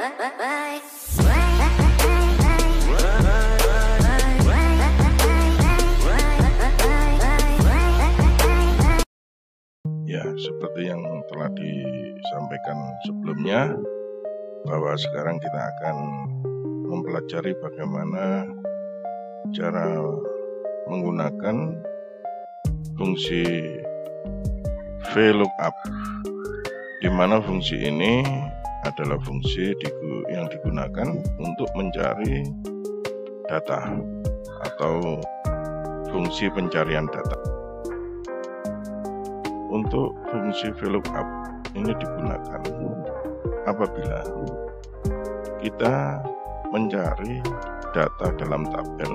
Ya, seperti yang telah disampaikan sebelumnya, bahwa sekarang kita akan mempelajari bagaimana cara menggunakan fungsi VLOOKUP, di mana fungsi ini adalah fungsi yang digunakan untuk mencari data atau fungsi pencarian data. Untuk fungsi VLOOKUP ini digunakan apabila kita mencari data dalam tabel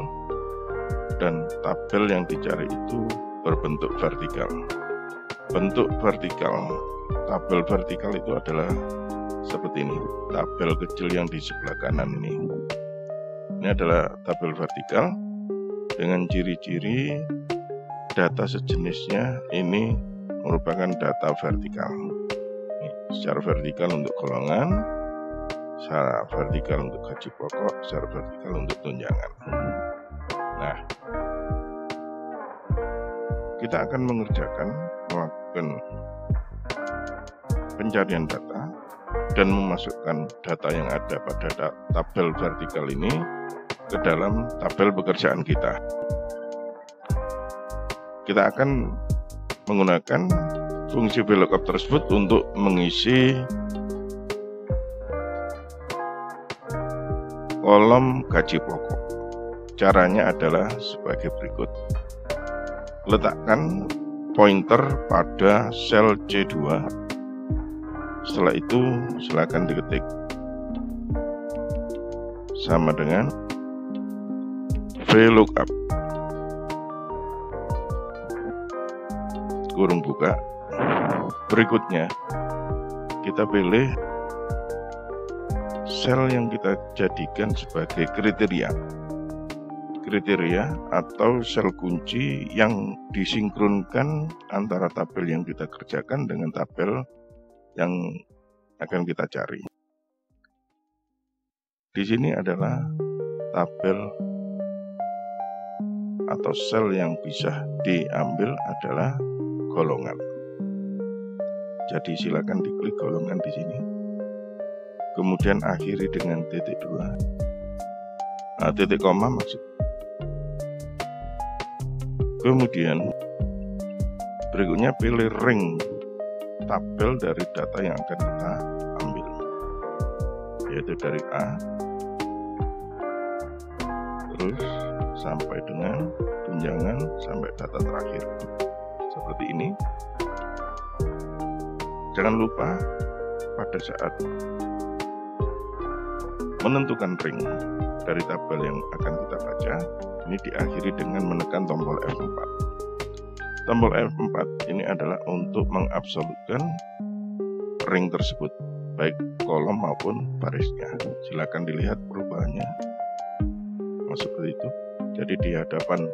dan tabel yang dicari itu berbentuk vertikal. Bentuk vertikal, tabel vertikal itu adalah seperti ini. Tabel kecil yang di sebelah kanan ini adalah tabel vertikal dengan ciri-ciri data sejenisnya. Ini merupakan data vertikal. Secara vertikal untuk golongan, secara vertikal untuk gaji pokok, secara vertikal untuk tunjangan. Nah, kita akan melakukan pencarian data dan memasukkan data yang ada pada tabel vertikal ini ke dalam tabel pekerjaan kita. Kita akan menggunakan fungsi VLOOKUP tersebut untuk mengisi kolom gaji pokok. Caranya adalah sebagai berikut. Letakkan pointer pada sel C2. Setelah itu silakan diketik sama dengan VLOOKUP kurung buka. Berikutnya kita pilih sel yang kita jadikan sebagai kriteria atau sel kunci yang disinkronkan antara tabel yang kita kerjakan dengan tabel yang akan kita cari. Di sini adalah tabel atau sel yang bisa diambil adalah golongan. Jadi silakan diklik golongan di sini. Kemudian akhiri dengan titik 2. Titik koma maksud. Kemudian berikutnya pilih ring tabel dari data yang akan kita ambil, yaitu dari A terus sampai dengan tunjangan sampai data terakhir. Seperti ini. Jangan lupa pada saat menentukan ring dari tabel yang akan kita baca, ini diakhiri dengan menekan tombol F4. Tombol F4 ini adalah untuk mengabsolutkan ring tersebut, baik kolom maupun barisnya. Silakan dilihat perubahannya. Seperti itu. Jadi di hadapan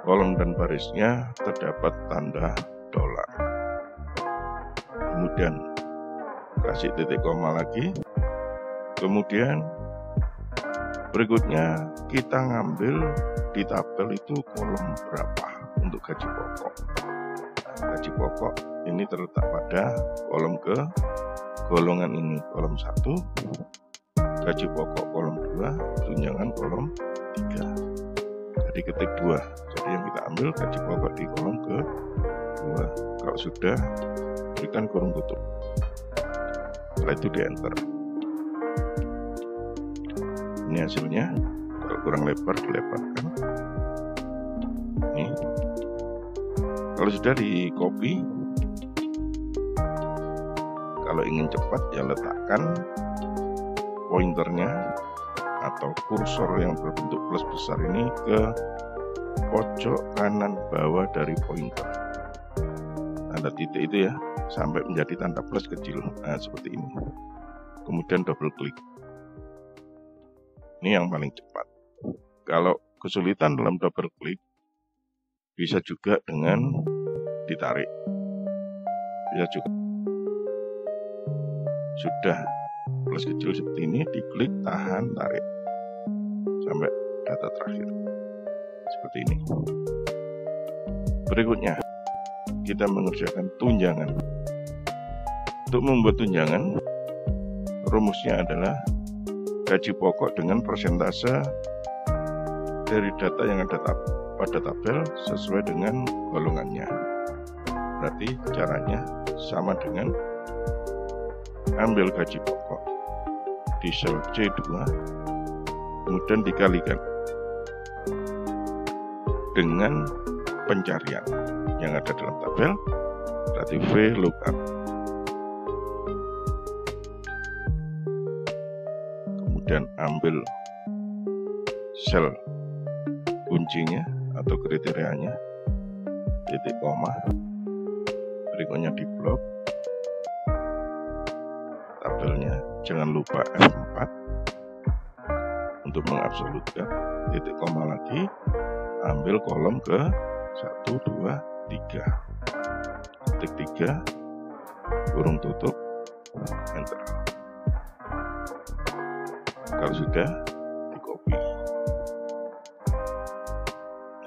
kolom dan barisnya terdapat tanda dolar. Kemudian kasih titik koma lagi. Kemudian berikutnya kita ngambil di tabel itu kolom berapa untuk gaji pokok. Nah, gaji pokok ini terletak pada kolom ke golongan ini, kolom 1, gaji pokok kolom 2, tunjangan kolom 3. Jadi ketik 2. Jadi yang kita ambil gaji pokok di kolom ke 2. Kalau sudah, berikan kurung tutup. Setelah itu di enter. Ini hasilnya. Kalau kurang lebar dilebarkan. Ini. Kalau sudah di copy, kalau ingin cepat ya letakkan pointernya atau kursor yang berbentuk plus besar ini ke pojok kanan bawah dari pointer. Tanda titik itu ya, sampai menjadi tanda plus kecil. Nah, seperti ini. Kemudian double klik. Ini yang paling cepat. Kalau kesulitan dalam double klik, bisa juga dengan ditarik. Bisa juga. Sudah plus kecil seperti ini, diklik, tahan, tarik sampai data terakhir seperti ini. Berikutnya kita mengerjakan tunjangan. Untuk membuat tunjangan, rumusnya adalah gaji pokok dengan persentase dari data yang ada pada tabel sesuai dengan golongannya. Berarti caranya sama dengan ambil gaji pokok di sel C2, kemudian dikalikan dengan pencarian yang ada dalam tabel, berarti VLOOKUP. Kemudian ambil sel kuncinya atau kriterianya, titik koma, berikutnya di blok tabelnya, jangan lupa F4 untuk mengabsolutkan, titik koma lagi, ambil kolom ke 1, 2, 3, ketik 3, kurung tutup, enter. Kalau sudah, di copy.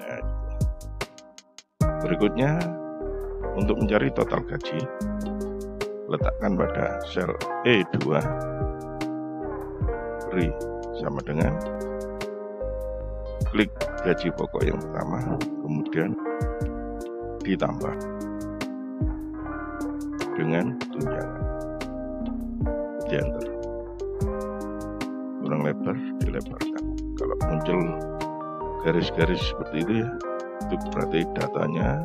Nah, berikutnya untuk mencari total gaji, letakkan pada sel E2, beri sama dengan klik gaji pokok yang pertama, kemudian ditambah dengan tunjangan, di enter. Kurang lebar, dilebarkan. Kalau muncul garis-garis seperti itu ya, itu berarti datanya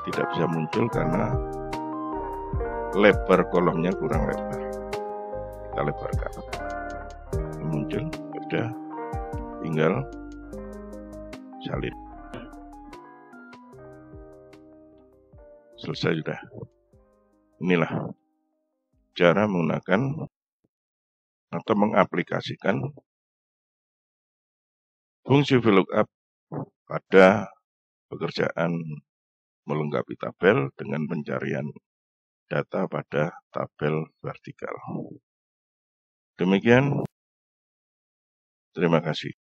tidak bisa muncul karena lebar kolomnya kurang lebar. Kita lebarkan, muncul, sudah, tinggal salin. Selesai sudah. Inilah cara menggunakan atau mengaplikasikan fungsi VLOOKUP pada pekerjaan melengkapi tabel dengan pencarian data pada tabel vertikal. Demikian, terima kasih.